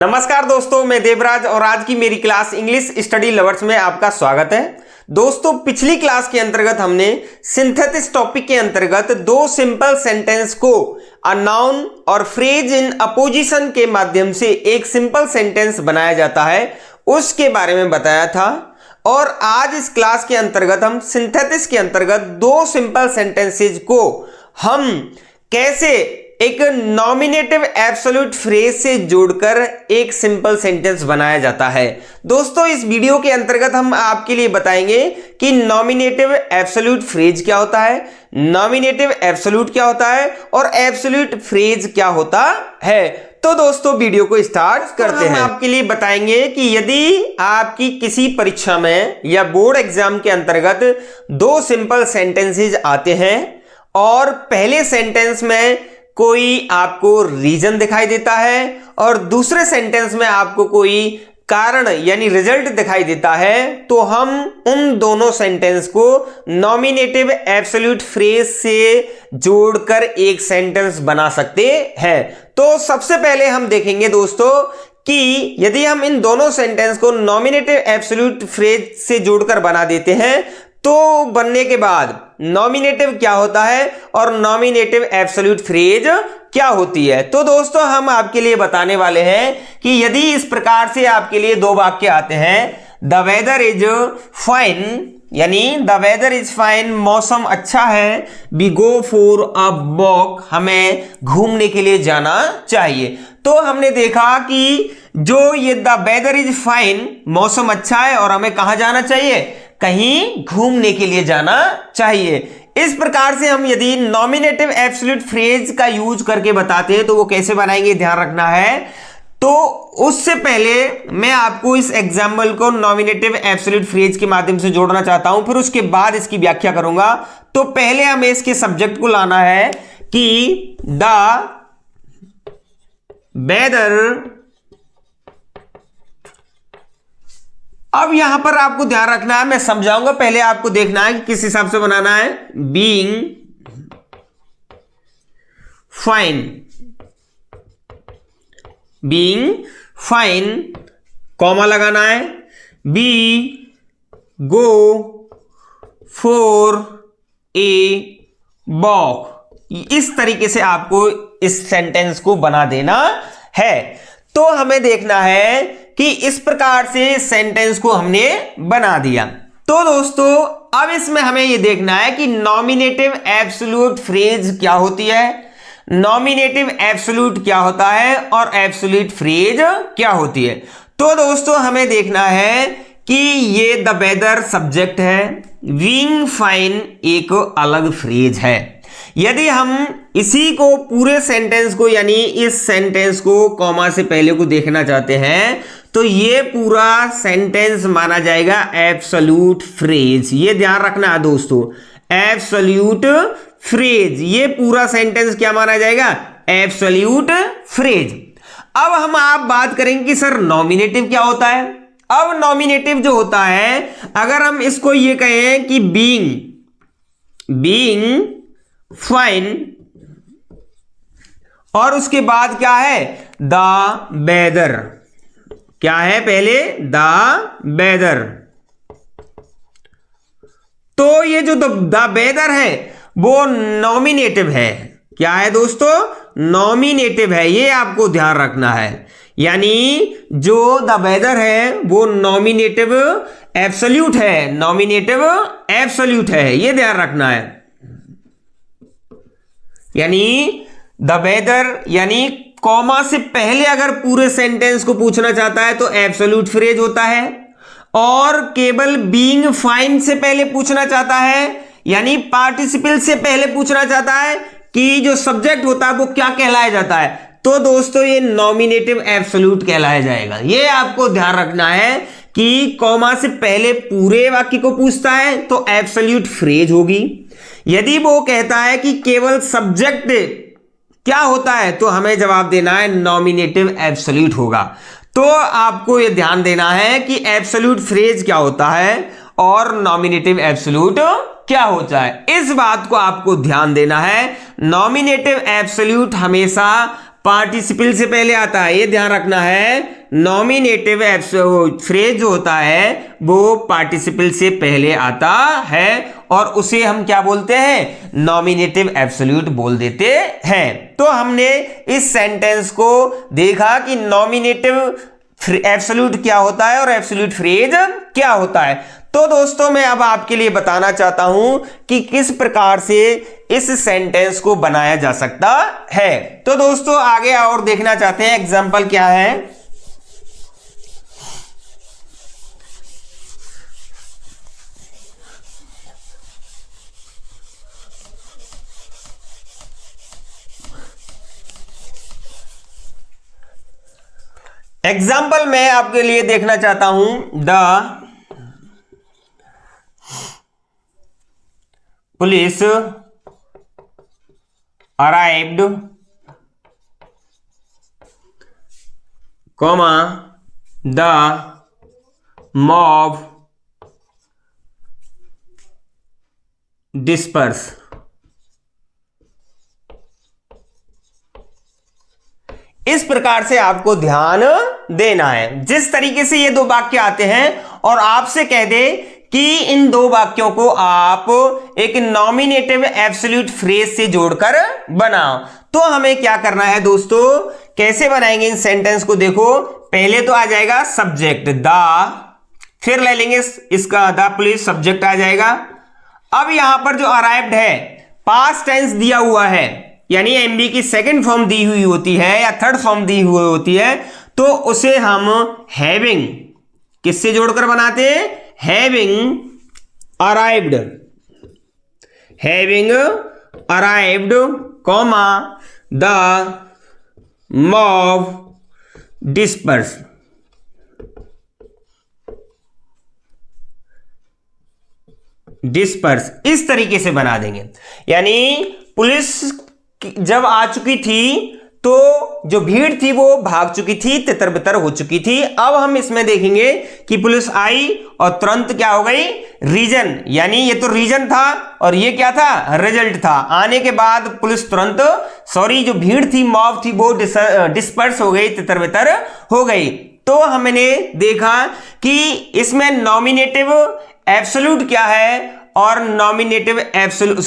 नमस्कार दोस्तों, मैं देवराज और आज की मेरी क्लास इंग्लिश स्टडी लवर्स में आपका स्वागत है। दोस्तों, पिछली क्लास के अंतर्गत हमने सिंथेसिस टॉपिक के अंतर्गत दो सिंपल सेंटेंस को अ नाउन और फ्रेज इन अपोजिशन के माध्यम से एक सिंपल सेंटेंस बनाया जाता है, उसके बारे में बताया था। और आज इस क्लास के अंतर्गत हम सिंथेसिस के अंतर्गत दो सिंपल सेंटेंसेज को हम कैसे एक नॉमिनेटिव एब्सोल्यूट फ्रेज से जोड़कर एक सिंपल सेंटेंस बनाया जाता है। दोस्तों, इस वीडियो के अंतर्गत हम आपके लिए बताएंगे कि नॉमिनेटिव एब्सोल्यूट फ्रेज क्या होता है, नॉमिनेटिव एब्सोल्यूट क्या होता है और एब्सोल्यूट फ्रेज क्या होता है। तो दोस्तों, वीडियो को स्टार्ट करते हैं। आपके लिए बताएंगे कि यदि आपकी किसी परीक्षा में या बोर्ड एग्जाम के अंतर्गत दो सिंपल सेंटेंसेज आते हैं और पहले सेंटेंस में कोई आपको रीजन दिखाई देता है और दूसरे सेंटेंस में आपको कोई कारण यानी रिजल्ट दिखाई देता है, तो हम उन दोनों सेंटेंस को नॉमिनेटिव एब्सोल्यूट फ्रेज से जोड़कर एक सेंटेंस बना सकते हैं। तो सबसे पहले हम देखेंगे दोस्तों कि यदि हम इन दोनों सेंटेंस को नॉमिनेटिव एब्सोल्यूट फ्रेज से जोड़कर बना देते हैं तो बनने के बाद नॉमिनेटिव क्या होता है और नॉमिनेटिव एब्सोल्यूट फ्रेज क्या होती है। तो दोस्तों, हम आपके लिए बताने वाले हैं कि यदि इस प्रकार से आपके लिए दो वाक्य आते हैं, द वेदर इज फाइन यानी द वेदर इज फाइन, मौसम अच्छा है, we go for a walk, हमें घूमने के लिए जाना चाहिए। तो हमने देखा कि जो ये द वेदर इज फाइन, मौसम अच्छा है और हमें कहां जाना चाहिए, कहीं घूमने के लिए जाना चाहिए। इस प्रकार से हम यदि नॉमिनेटिव एब्सोल्यूट फ्रेज का यूज करके बताते हैं तो वो कैसे बनाएंगे, ध्यान रखना है। तो उससे पहले मैं आपको इस एग्जाम्पल को नॉमिनेटिव एब्सोल्यूट फ्रेज के माध्यम से जोड़ना चाहता हूं, फिर उसके बाद इसकी व्याख्या करूंगा। तो पहले हमें इसके सब्जेक्ट को लाना है कि द वेदर, अब यहां पर आपको ध्यान रखना है, मैं समझाऊंगा, पहले आपको देखना है कि किस हिसाब से बनाना है। Being fine, being fine, comma लगाना है, we go for a walk. इस तरीके से आपको इस सेंटेंस को बना देना है। तो हमें देखना है कि इस प्रकार से सेंटेंस को हमने बना दिया। तो दोस्तों, अब इसमें हमें यह देखना है कि नॉमिनेटिव एब्सोल्यूट फ्रेज क्या होती है, नॉमिनेटिव एब्सोल्यूट क्या होता है और एब्सोल्यूट फ्रेज क्या होती है। तो दोस्तों, हमें देखना है कि ये द वेदर सब्जेक्ट है, बीइंग फाइन एक अलग फ्रेज है। यदि हम इसी को पूरे सेंटेंस को यानी इस सेंटेंस को कॉमा से पहले को देखना चाहते हैं तो ये पूरा सेंटेंस माना जाएगा एब्सोल्यूट फ्रेज। ये ध्यान रखना है दोस्तों, एब्सोल्यूट फ्रेज, ये पूरा सेंटेंस क्या माना जाएगा, एब्सोल्यूट फ्रेज। अब हम आप बात करेंगे कि सर नॉमिनेटिव क्या होता है। अब नॉमिनेटिव जो होता है, अगर हम इसको ये कहें कि बीइंग फाइन और उसके बाद क्या है, द वेदर, क्या है पहले, द वेदर। तो ये जो द वेदर है वो नॉमिनेटिव है। क्या है दोस्तों, नॉमिनेटिव है, ये आपको ध्यान रखना है। यानी जो द वेदर है वो नॉमिनेटिव एब्सोल्यूट है, नॉमिनेटिव एब्सोल्यूट है, ये ध्यान रखना है। यानी द वेदर यानी कॉमा से पहले अगर पूरे सेंटेंस को पूछना चाहता है तो एब्सोल्यूट फ्रेज होता है, और केवल बीइंग फाइन से पहले पूछना चाहता है यानी पार्टिसिपल से पहले पूछना चाहता है कि जो सब्जेक्ट होता है वो क्या कहलाया जाता है, तो दोस्तों ये नॉमिनेटिव एब्सोल्यूट कहलाया जाएगा। ये आपको ध्यान रखना है कि कॉमा से पहले पूरे वाक्य को पूछता है तो एब्सोल्यूट फ्रेज होगी। यदि वो कहता है कि केवल सब्जेक्ट क्या होता है तो हमें जवाब देना है नॉमिनेटिव एब्सोल्यूट होगा। तो आपको यह ध्यान देना है कि एब्सोल्यूट फ्रेज क्या होता है और नॉमिनेटिव एब्सोल्यूट क्या होता है, इस बात को आपको ध्यान देना है। नॉमिनेटिव एब्सोल्यूट हमेशा पार्टिसिपल से पहले आता है, ये ध्यान रखना है। नॉमिनेटिव फ्रेज जो होता है वो पार्टिसिपल से पहले आता है और उसे हम क्या बोलते हैं, नॉमिनेटिव एब्सोल्यूट बोल देते हैं। तो हमने इस सेंटेंस को देखा कि नॉमिनेटिव एब्सोल्यूट क्या होता है और एब्सोल्यूट फ्रेज क्या होता है। तो दोस्तों मैं अब आपके लिए बताना चाहता हूं कि किस प्रकार से इस सेंटेंस को बनाया जा सकता है। तो दोस्तों आगे और देखना चाहते हैं एग्जांपल क्या है। एग्जाम्पल मैं आपके लिए देखना चाहता हूं, the police arrived, comma the mob disperse. इस प्रकार से आपको ध्यान देना है। जिस तरीके से ये दो वाक्य आते हैं और आपसे कह दे कि इन दो वाक्यों को आप एक नॉमिनेटिव एब्सोल्यूट फ्रेज से जोड़कर बनाओ, तो हमें क्या करना है दोस्तों, कैसे बनाएंगे इन सेंटेंस को। देखो पहले तो आ जाएगा सब्जेक्ट द, फिर ले लेंगे इसका द पुलिस, सब्जेक्ट आ जाएगा। अब यहां पर जो अराइव्ड है पास्ट टेंस दिया हुआ है, यानी एमबी की सेकंड फॉर्म दी हुई होती है या थर्ड फॉर्म दी हुई होती है, तो उसे हम हैविंग किससे जोड़कर बनाते हैं, having arrived, having arrived comma the mob disperse. Disperse इस तरीके से बना देंगे, यानी पुलिस जब आ चुकी थी तो जो भीड़ थी वो भाग चुकी थी, तितर बितर हो चुकी थी। अब हम इसमें देखेंगे कि पुलिस आई और तुरंत क्या हो गई, रीजन, यानी ये तो रीजन था और ये क्या था, रिजल्ट था। आने के बाद पुलिस तुरंत, सॉरी जो भीड़ थी मॉब थी वो डिस्पर्स हो गई, तितर बितर हो गई। तो हमने देखा कि इसमें नॉमिनेटिव एब्सोल्यूट क्या है और नॉमिनेटिव एब्सोल्यूट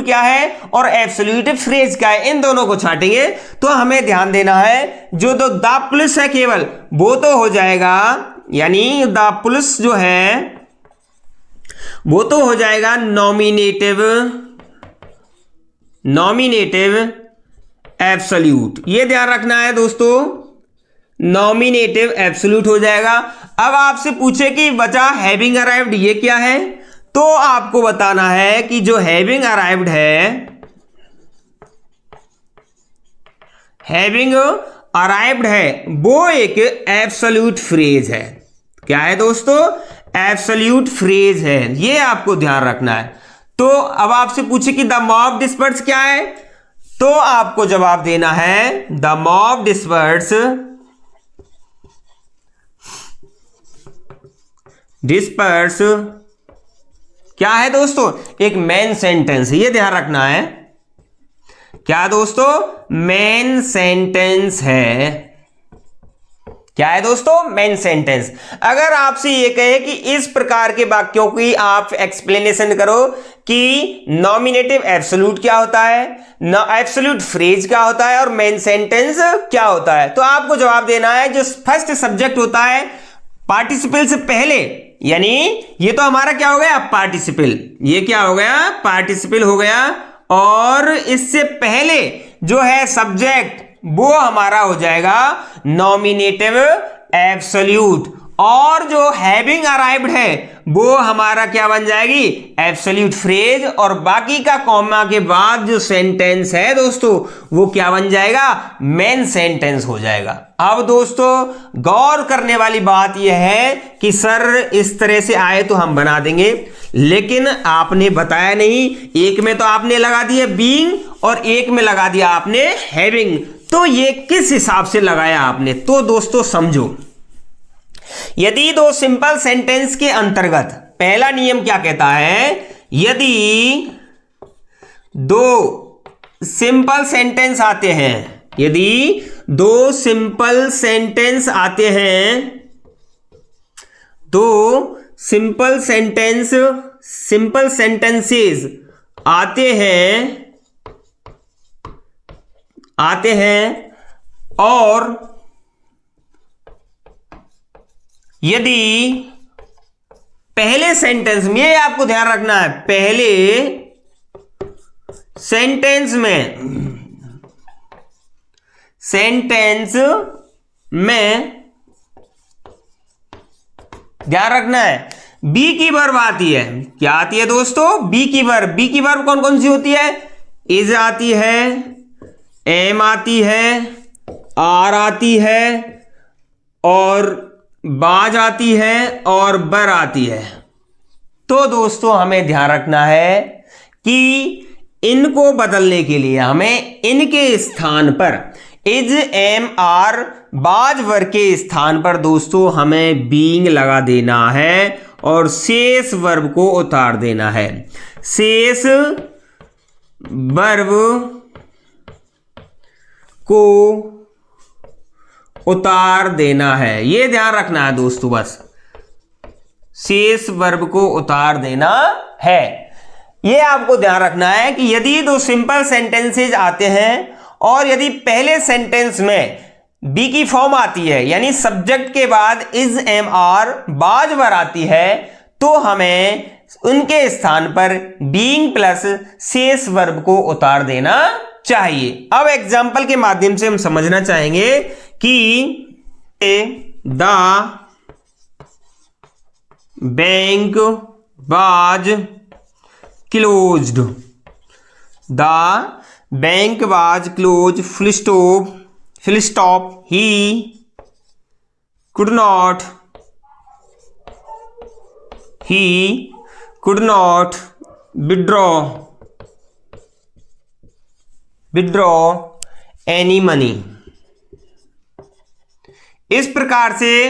क्या है और एब्सोल्यूट फ्रेज क्या है, इन दोनों को छाटेंगे। तो हमें ध्यान देना है जो तो द पुलिस है केवल वो तो हो जाएगा, यानी द पुलिस जो है वो तो हो जाएगा नॉमिनेटिव एब्सोल्यूट, ये ध्यान रखना है दोस्तों, नॉमिनेटिव एब्सोल्यूट हो जाएगा। अब आपसे पूछे कि बचा हैविंग अराइव्ड, ये क्या है, तो आपको बताना है कि जो हैविंग अराइव्ड है, हैविंग अराइव्ड है वो एक एब्सोल्यूट फ्रेज है। क्या है दोस्तों, एब्सोल्यूट फ्रेज है, ये आपको ध्यान रखना है। तो अब आपसे पूछे कि द मॉब डिस्पर्स क्या है, तो आपको जवाब देना है द मॉब डिस्पर्स क्या है दोस्तों, एक मेन सेंटेंस है, ये ध्यान रखना है। क्या दोस्तों, मेन सेंटेंस है। क्या है दोस्तों, मेन सेंटेंस। अगर आपसे ये कहे कि इस प्रकार के वाक्यों की आप एक्सप्लेनेशन करो कि नॉमिनेटिव एब्सोल्यूट क्या होता है, एब्सोल्यूट फ्रेज क्या होता है और मेन सेंटेंस क्या होता है, तो आपको जवाब देना है जो फर्स्ट सब्जेक्ट होता है पार्टिसिपल से पहले, यानी ये तो हमारा क्या हो गया, पार्टिसिपल, ये क्या हो गया, पार्टिसिपल हो गया, और इससे पहले जो है सब्जेक्ट वो हमारा हो जाएगा नॉमिनेटिव एब्सोल्यूट, और जो हैविंग अराइव्ड है वो हमारा क्या बन जाएगी, एब्सोल्यूट फ्रेज, और बाकी का कॉमा के बाद जो सेंटेंस है दोस्तों वो क्या बन जाएगा, मेन सेंटेंस हो जाएगा। अब दोस्तों गौर करने वाली बात यह है कि सर इस तरह से आए तो हम बना देंगे, लेकिन आपने बताया नहीं, एक में तो आपने लगा दिया बीइंग और एक में लगा दिया आपने हैविंग, तो ये किस हिसाब से लगाया आपने, तो दोस्तों समझो, यदि दो सिंपल सेंटेंस के अंतर्गत पहला नियम क्या कहता है, यदि दो सिंपल सेंटेंस आते हैं, यदि दो सिंपल सेंटेंस आते हैं, दो सिंपल सेंटेंसेस आते हैं और यदि पहले सेंटेंस में, ये आपको ध्यान रखना है, पहले सेंटेंस में ध्यान रखना है, बी की वर्ब आती है। क्या आती है दोस्तों? बी की वर्ब कौन कौन सी होती है? इज आती है, एम आती है, आर आती है, और बाज आती है, और बर आती है। तो दोस्तों हमें ध्यान रखना है कि इनको बदलने के लिए हमें इनके स्थान पर इज, एम, आर, बाज, वर के स्थान पर दोस्तों हमें बीइंग लगा देना है और शेष वर्ब को उतार देना है। शेष वर्ब को उतार देना है, यह ध्यान रखना है दोस्तों, बस शेष वर्ब को उतार देना है। यह आपको ध्यान रखना है कि यदि दो सिंपल सेंटेंसेज आते हैं और यदि पहले सेंटेंस में बी की फॉर्म आती है, यानी सब्जेक्ट के बाद इज, एम, आर, बाज, वर आती है, तो हमें उनके स्थान पर बीइंग प्लस शेष वर्ब को उतार देना चाहिए। अब एग्जाम्पल के माध्यम से हम समझना चाहेंगे कि the bank was closed, the bank was close, full stop, he could not withdraw any money. इस प्रकार से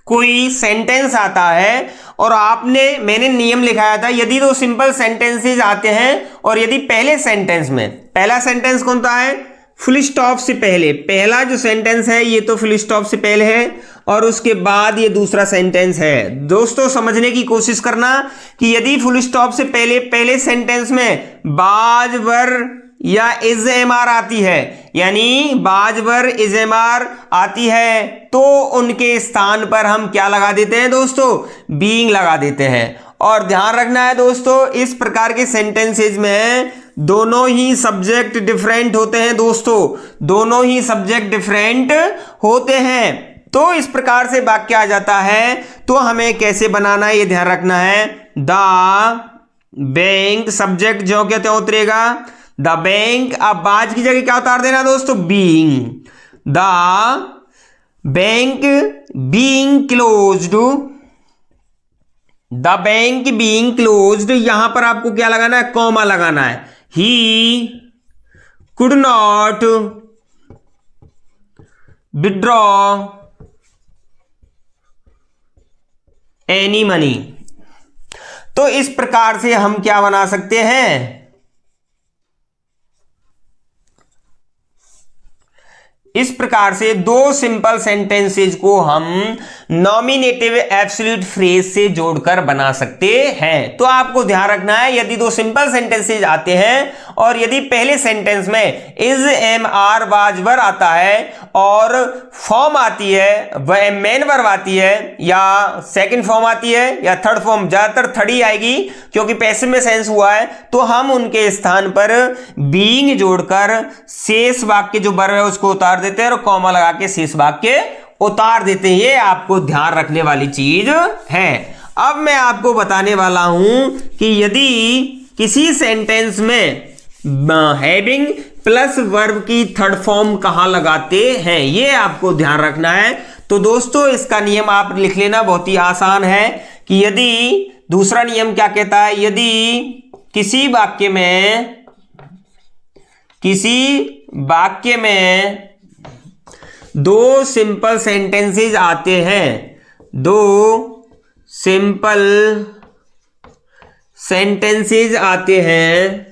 कोई सेंटेंस आता है और मैंने नियम लिखाया था, यदि दो सिंपल सेंटेंसेस आते हैं और यदि पहले सेंटेंस में, पहला सेंटेंस कौन सा है? फुल स्टॉप से पहले, पहला जो सेंटेंस है ये तो फुल स्टॉप से पहले है और उसके बाद ये दूसरा सेंटेंस है। दोस्तों समझने की कोशिश करना कि यदि फुल स्टॉप से पहले सेंटेंस में बाज, वर या इज, एम, आर आती है, यानी बाज, वर, इज, एम, आर आती है, तो उनके स्थान पर हम क्या लगा देते हैं दोस्तों? बीइंग लगा देते हैं। और ध्यान रखना है दोस्तों, इस प्रकार के सेंटेंसेज में दोनों ही सब्जेक्ट डिफरेंट होते हैं दोस्तों, दोनों ही सब्जेक्ट डिफरेंट होते हैं। तो इस प्रकार से वाक्य आ जाता है, तो हमें कैसे बनाना है ये ध्यान रखना है। द बैंक, सब्जेक्ट जो क्या त्यों उतरेगा, द बैंक। अब बाज की जगह क्या उतार देना दोस्तों? Being. The bank being closed, the bank being closed, यहां पर आपको क्या लगाना है? कॉमा लगाना है। He could not withdraw any money. तो इस प्रकार से हम क्या बना सकते हैं? इस प्रकार से दो सिंपल सेंटेंसेज को हम नॉमिनेटिव एब्सोल्यूट फ्रेज से जोड़कर बना सकते हैं। तो आपको ध्यान रखना है, यदि दो सिंपल सेंटेंसेज आते हैं और यदि पहले सेंटेंस में इज, एम, आर, वाज, वर आता है और फॉर्म आती है, वह मेन वर्ब आती है या सेकंड फॉर्म आती है या थर्ड फॉर्म, ज्यादातर थर्ड ही आएगी क्योंकि पैसिव में सेंस हुआ है, तो हम उनके स्थान पर बीइंग जोड़कर शेष वाक्य जो वर्ब है उसको उतार देते हैं और कॉमा लगा के शेष वाक्य उतार देते हैं। ये आपको ध्यान रखने वाली चीज है। अब मैं आपको बताने वाला हूं कि यदि किसी सेंटेंस में हैविंग प्लस वर्ब की थर्ड फॉर्म कहां लगाते हैं, ये आपको ध्यान रखना है। तो दोस्तों इसका नियम आप लिख लेना, बहुत ही आसान है कि यदि, दूसरा नियम क्या कहता है, यदि किसी वाक्य में दो सिंपल सेंटेंसेस आते हैं, दो सिंपल सेंटेंसेस आते हैं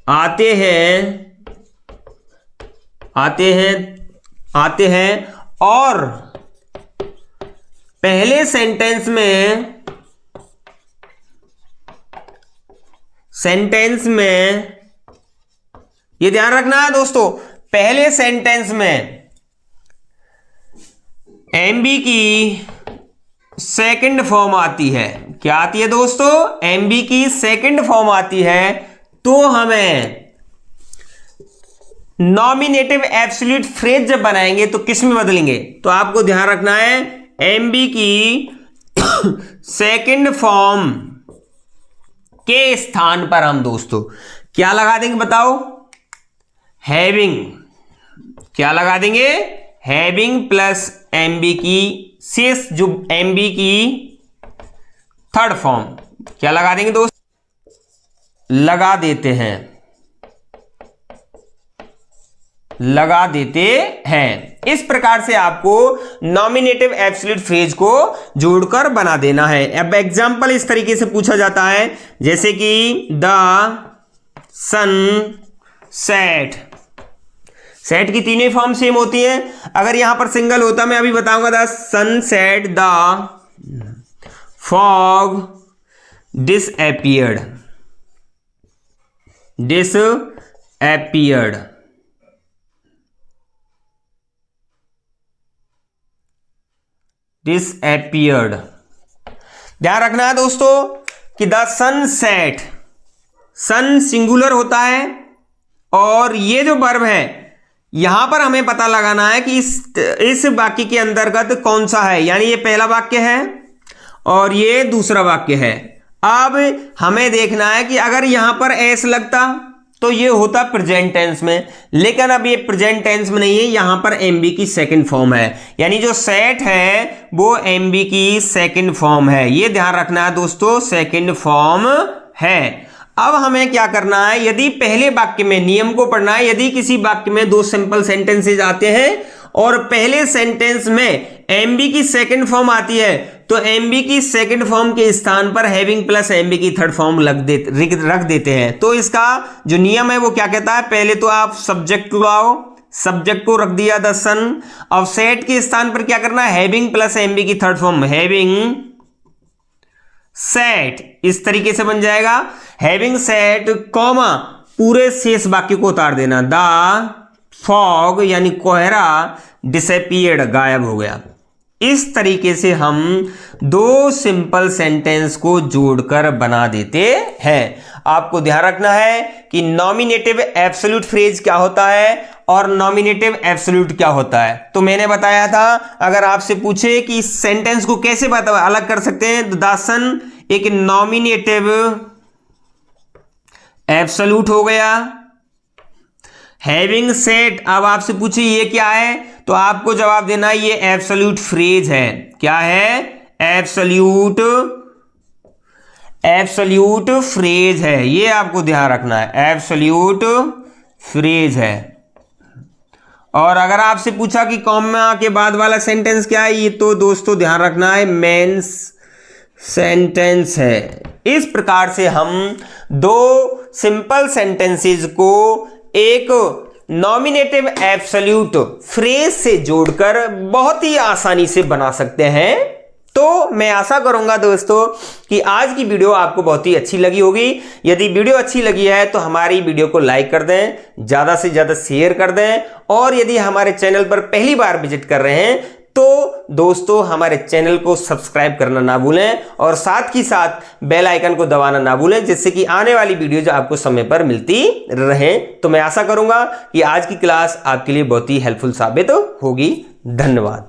आते हैं और पहले सेंटेंस में ये ध्यान रखना है दोस्तों, पहले सेंटेंस में एमबी की सेकंड फॉर्म आती है। क्या आती है दोस्तों? एमबी की सेकंड फॉर्म आती है, तो हमें नॉमिनेटिव एब्सोल्यूट फ्रेज जब बनाएंगे तो किस में बदलेंगे? तो आपको ध्यान रखना है, एमबी की सेकंड फॉर्म के स्थान पर हम दोस्तों क्या लगा देंगे बताओ? हैविंग। क्या लगा देंगे? हैविंग प्लस एमबी की शेष जो एमबी की थर्ड फॉर्म क्या लगा देंगे दोस्त? लगा देते हैं। इस प्रकार से आपको नॉमिनेटिव एब्सोल्यूट फ्रेज को जोड़कर बना देना है। अब एग्जांपल इस तरीके से पूछा जाता है, जैसे कि द सन सेट। सेट की तीनों फॉर्म सेम होती है। अगर यहां पर सिंगल होता, मैं अभी बताऊंगा, the sun set, the fog disappeared. ध्यान रखना है दोस्तों कि the sun set, sun singular होता है और ये जो वर्ब है यहां पर हमें पता लगाना है कि इस वाक्य के अंतर्गत कौन सा है। यानी ये पहला वाक्य है और ये दूसरा वाक्य है। अब हमें देखना है कि अगर यहां पर एस लगता तो ये होता प्रेजेंट टेंस में, लेकिन अब ये प्रेजेंट टेंस में नहीं है, यहां पर एमबी की सेकंड फॉर्म है। यानी जो सेट है वो एमबी की सेकंड फॉर्म है। ये ध्यान रखना है दोस्तों, सेकंड फॉर्म है। अब हमें क्या करना है? यदि पहले वाक्य में, नियम को पढ़ना है, यदि किसी वाक्य में दो सिंपल सेंटेंसेज आते हैं और पहले सेंटेंस में एमबी की सेकंड फॉर्म आती है, तो एमबी की सेकंड फॉर्म के स्थान पर हैविंग प्लस एमबी की थर्ड फॉर्म रख देते हैं। तो इसका जो नियम है वो क्या कहता है? पहले तो आप सब्जेक्ट लाओ, सब्जेक्ट को रख दिया द सन। अब सेट के स्थान पर क्या करना है? हैविंग प्लस एमबी की थर्ड फॉर्म, हैविंग सेट। इस तरीके से बन जाएगा, हैविंग सेट कॉमा पूरे शेष वाक्य को उतार देना, द फॉग यानी कोहरा डिसअपीयर्ड गायब हो गया। इस तरीके से हम दो सिंपल सेंटेंस को जोड़कर बना देते हैं। आपको ध्यान रखना है कि नॉमिनेटिव एब्सोल्यूट फ्रेज क्या होता है और नॉमिनेटिव एब्सोल्यूट क्या होता है। तो मैंने बताया था, अगर आपसे पूछे कि इस सेंटेंस को कैसे अलग कर सकते हैं, द सन एक नॉमिनेटिव एब्सोल्यूट हो गया। हैविंग सेट, अब आपसे पूछे ये क्या है, तो आपको जवाब देना ये एब्सोल्यूट फ्रेज है। क्या है? एब्सोल्यूट फ्रेज है। ये आपको ध्यान रखना है, एब्सोल्यूट फ्रेज है। और अगर आपसे पूछा कि कॉमा के बाद वाला सेंटेंस क्या है, ये तो दोस्तों ध्यान रखना है मेंस सेंटेंस है। इस प्रकार से हम दो सिंपल सेंटेंसेस को एक नॉमिनेटिव एब्सोल्यूट फ्रेज से जोड़कर बहुत ही आसानी से बना सकते हैं। तो मैं आशा करूंगा दोस्तों कि आज की वीडियो आपको बहुत ही अच्छी लगी होगी। यदि वीडियो अच्छी लगी है तो हमारी वीडियो को लाइक कर दें, ज़्यादा से ज़्यादा शेयर कर दें, और यदि हमारे चैनल पर पहली बार विजिट कर रहे हैं तो दोस्तों हमारे चैनल को सब्सक्राइब करना ना भूलें और साथ ही साथ बेल आइकन को दबाना ना भूलें, जिससे कि आने वाली वीडियो जो आपको समय पर मिलती रहे। तो मैं आशा करूंगा कि आज की क्लास आपके लिए बहुत ही हेल्पफुल साबित होगी। धन्यवाद।